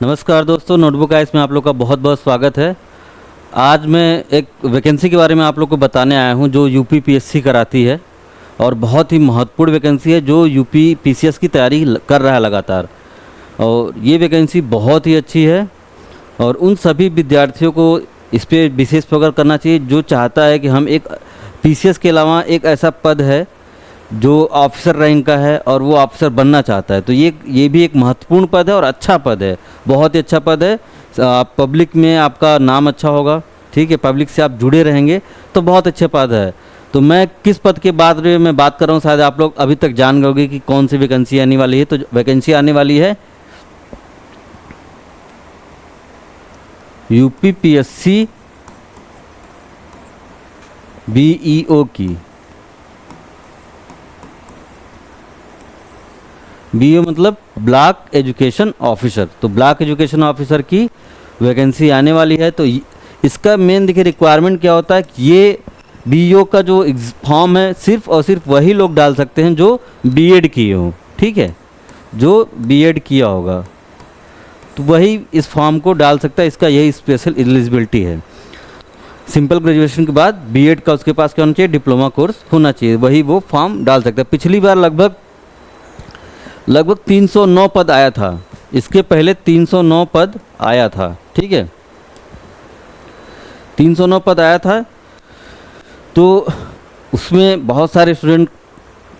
नमस्कार दोस्तों, notebook ice में आप लोग का बहुत बहुत स्वागत है। आज मैं एक वैकेंसी के बारे में आप लोग को बताने आया हूं जो यूपी पीएससी कराती है और बहुत ही महत्वपूर्ण वैकेंसी है जो यूपी पीसीएस की तैयारी कर रहा है लगातार। और ये वैकेंसी बहुत ही अच्छी है और उन सभी विद्यार्थियों को इस पर विशेष फोकस करना चाहिए जो चाहता है कि हम एक पीसीएस के अलावा एक ऐसा पद है जो ऑफिसर रैंक का है और वो ऑफिसर बनना चाहता है। तो ये भी एक महत्वपूर्ण पद है और अच्छा पद है, बहुत ही अच्छा पद है। पब्लिक में आपका नाम अच्छा होगा, ठीक है, पब्लिक से आप जुड़े रहेंगे तो बहुत अच्छे पद है। तो मैं किस पद के बारे में बात कर रहा हूँ, शायद आप लोग अभी तक जान गए कि कौन सी वैकेंसी आने वाली है। तो वैकेंसी आने वाली है यूपी पीएससी बीईओ की। बीईओ मतलब ब्लॉक एजुकेशन ऑफिसर। तो ब्लॉक एजुकेशन ऑफिसर की वैकेंसी आने वाली है। तो इसका मेन देखिए रिक्वायरमेंट क्या होता है कि ये बीईओ का जो फॉर्म है सिर्फ और सिर्फ वही लोग डाल सकते हैं जो बीएड किए हों, ठीक है, जो बीएड किया होगा तो वही इस फॉर्म को डाल सकता है। इसका यही स्पेशल एलिजिबिलिटी है। सिंपल ग्रेजुएशन के बाद बीएड का उसके पास क्या होना चाहिए, डिप्लोमा कोर्स होना चाहिए, वही वो फॉर्म डाल सकता है। पिछली बार लगभग 309 पद आया था, इसके पहले 309 पद आया था, ठीक है, 309 पद आया था। तो उसमें बहुत सारे स्टूडेंट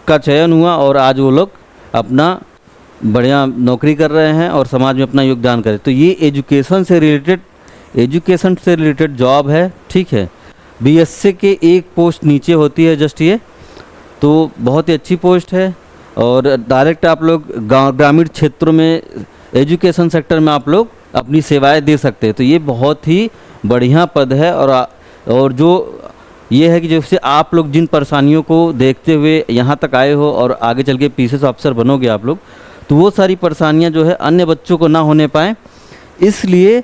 का चयन हुआ और आज वो लोग अपना बढ़िया नौकरी कर रहे हैं और समाज में अपना योगदान करें। तो ये एजुकेशन से रिलेटेड जॉब है, ठीक है। बीएससी के एक पोस्ट नीचे होती है जस्ट ये, तो बहुत ही अच्छी पोस्ट है और डायरेक्ट आप लोग ग्रामीण क्षेत्रों में एजुकेशन सेक्टर में आप लोग अपनी सेवाएं दे सकते हैं। तो ये बहुत ही बढ़िया पद है और जो ये है कि जैसे आप लोग जिन परेशानियों को देखते हुए यहाँ तक आए हो और आगे चल के पीसीएस ऑफिसर बनोगे आप लोग, तो वो सारी परेशानियाँ जो है अन्य बच्चों को ना होने पाए, इसलिए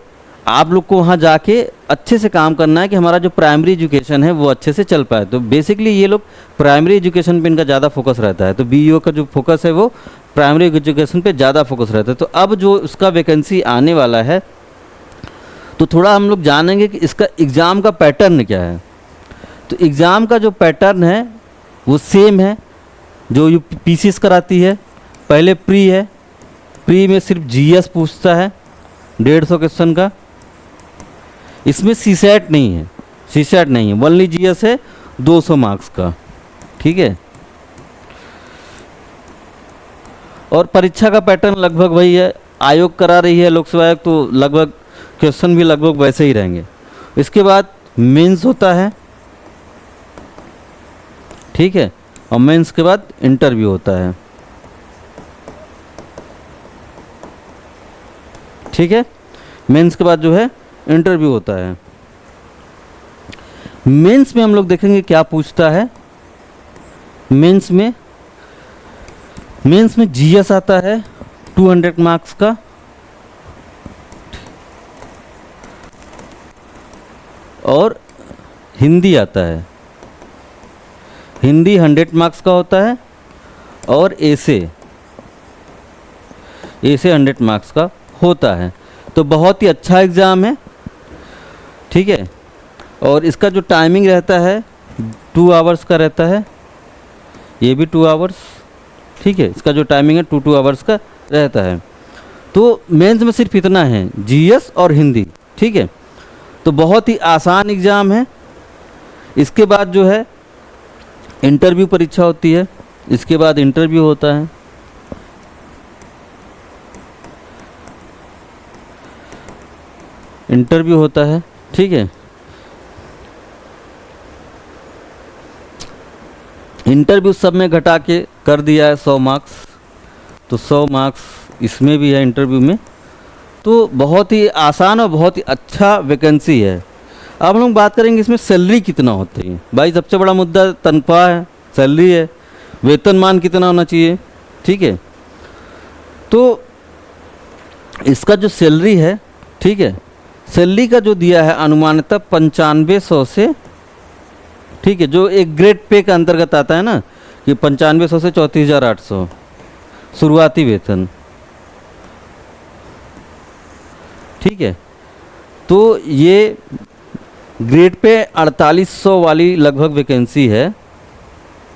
आप लोग को वहाँ जाके अच्छे से काम करना है कि हमारा जो प्राइमरी एजुकेशन है वो अच्छे से चल पाए। तो बेसिकली ये लोग प्राइमरी एजुकेशन पे इनका ज़्यादा फोकस रहता है। तो बीईओ का जो फोकस है वो प्राइमरी एजुकेशन पे ज़्यादा फोकस रहता है। तो अब जो उसका वैकेंसी आने वाला है तो थोड़ा हम लोग जानेंगे कि इसका एग्ज़ाम का पैटर्न क्या है। तो एग्ज़ाम का जो पैटर्न है वो सेम है जो पीसीएस कराती है। पहले प्री है, प्री में सिर्फ जीएस पूछता है 150 क्वेश्चन का। इसमें सीसेट नहीं है, सीसेट नहीं है, ओनली जीएस है 200 मार्क्स का, ठीक है। और परीक्षा का पैटर्न लगभग वही है, आयोग करा रही है लोकसेवा आयोग, तो लगभग क्वेश्चन भी लगभग वैसे ही रहेंगे। इसके बाद मेंस होता है, ठीक है, और मेंस के बाद इंटरव्यू होता है, ठीक है। मेंस के बाद जो है इंटरव्यू होता है। मेंस में हम लोग देखेंगे क्या पूछता है। मेंस में जीएस आता है 200 मार्क्स का, और हिंदी आता है, हिंदी 100 मार्क्स का होता है, और एसे 100 मार्क्स का होता है। तो बहुत ही अच्छा एग्ज़ाम है, ठीक है। और इसका जो टाइमिंग रहता है 2 आवर्स का रहता है, ये भी 2 आवर्स, ठीक है। इसका जो टाइमिंग है 2 आवर्स का रहता है। तो मेंस में सिर्फ इतना है, जीएस और हिंदी, ठीक है। तो बहुत ही आसान एग्ज़ाम है। इसके बाद जो है इंटरव्यू परीक्षा होती है, इसके बाद इंटरव्यू होता है। इंटरव्यू होता है, ठीक है। इंटरव्यू सब में घटा के कर दिया है 100 मार्क्स, तो 100 मार्क्स इसमें भी है इंटरव्यू में। तो बहुत ही आसान और बहुत ही अच्छा वैकेंसी है। अब हम लोग बात करेंगे इसमें सैलरी कितना होती है। भाई सबसे बड़ा मुद्दा तनख्वाह है, सैलरी है, वेतनमान कितना होना चाहिए, ठीक है। तो इसका जो सैलरी है, ठीक है, सैलरी का जो दिया है अनुमानतः 9500 से, ठीक है, जो एक ग्रेड पे के अंतर्गत आता है ना, कि 9500 से 34,800 शुरुआती वेतन। ठीक है। तो ये ग्रेड पे 4800 वाली लगभग वैकेंसी है,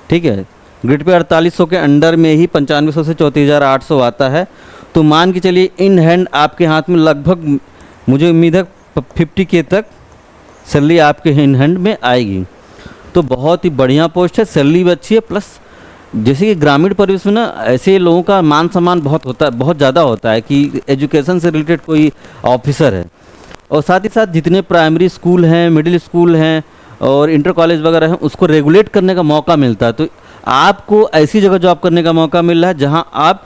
ठीक है। ग्रेड पे 4800 के अंडर में ही 9500 से 34,800 आता है। तो मान के चलिए इन हैंड आपके हाथ में लगभग मुझे उम्मीद है 50K तक सैलरी आपके इन हैंड में आएगी। तो बहुत ही बढ़िया पोस्ट है, सैलरी भी अच्छी है, प्लस जैसे कि ग्रामीण परिवेश में ना ऐसे लोगों का मान सम्मान बहुत होता है, बहुत ज़्यादा होता है कि एजुकेशन से रिलेटेड कोई ऑफिसर है। और साथ ही साथ जितने प्राइमरी स्कूल हैं, मिडिल स्कूल हैं और इंटर कॉलेज वगैरह हैं, उसको रेगुलेट करने का मौका मिलता है। तो आपको ऐसी जगह जॉब करने का मौका मिल रहा है जहां आप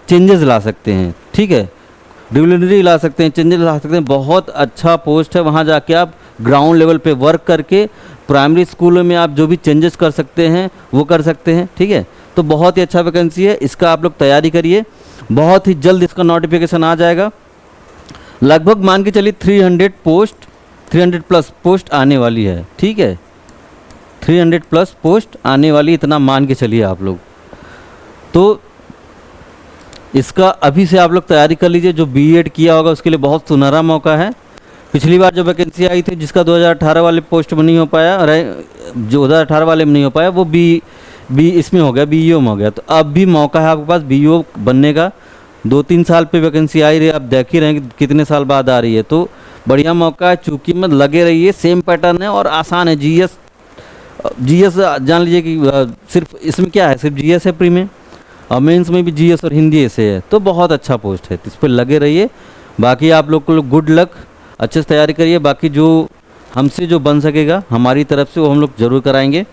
चेंजेस ला सकते हैं, ठीक है, रेगुलरली ला सकते हैं, चेंजेस ला सकते हैं। बहुत अच्छा पोस्ट है, वहां जाके आप ग्राउंड लेवल पे वर्क करके प्राइमरी स्कूलों में आप जो भी चेंजेस कर सकते हैं वो कर सकते हैं, ठीक है। तो बहुत ही अच्छा वैकेंसी है, इसका आप लोग तैयारी करिए, बहुत ही जल्द इसका नोटिफिकेशन आ जाएगा। लगभग मान के चलिए 300 प्लस पोस्ट आने वाली है, ठीक है, 300 प्लस पोस्ट आने वाली, इतना मान के चलिए आप लोग। तो इसका अभी से आप लोग तैयारी कर लीजिए। जो बीएड किया होगा उसके लिए बहुत सुनहरा मौका है। पिछली बार जो वैकेंसी आई थी जिसका 2018 वाले पोस्ट में नहीं हो पाया, जो 2018 वाले में नहीं हो पाया, वो बी इसमें हो गया, बीईओ में हो गया। तो अब भी मौका है आपके पास बीईओ बनने का। 2-3 साल पे वैकेंसी आई रही है, आप देख ही रहे हैं कि कितने साल बाद आ रही है। तो बढ़िया मौका है, चूँकि मत लगे रहिए, सेम पैटर्न है और आसान है। जीएस जान लीजिए कि सिर्फ इसमें क्या है, सिर्फ जीएस है प्री में, और मेंस में भी जीएस और हिंदी ऐसे है। तो बहुत अच्छा पोस्ट है, इस पर लगे रहिए। बाकी आप लोग को गुड लक, अच्छे से तैयारी करिए। बाकी जो हमसे जो बन सकेगा हमारी तरफ से वो हम लोग ज़रूर कराएंगे।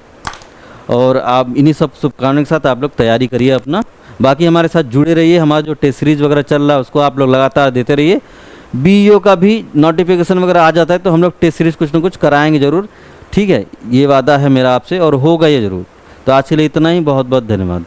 और आप इन्हीं सब शुभकामनाओं के साथ आप लोग तैयारी करिए अपना। बाकी हमारे साथ जुड़े रहिए, हमारा जो टेस्ट सीरीज़ वगैरह चल रहा है उसको आप लोग लगातार देते रहिए। बीईओ का भी नोटिफिकेशन वगैरह आ जाता है तो हम लोग टेस्ट सीरीज़ कुछ ना कुछ कराएंगे ज़रूर, ठीक है। ये वादा है मेरा आपसे और होगा ये ज़रूर। तो आज के लिए इतना ही, बहुत बहुत धन्यवाद।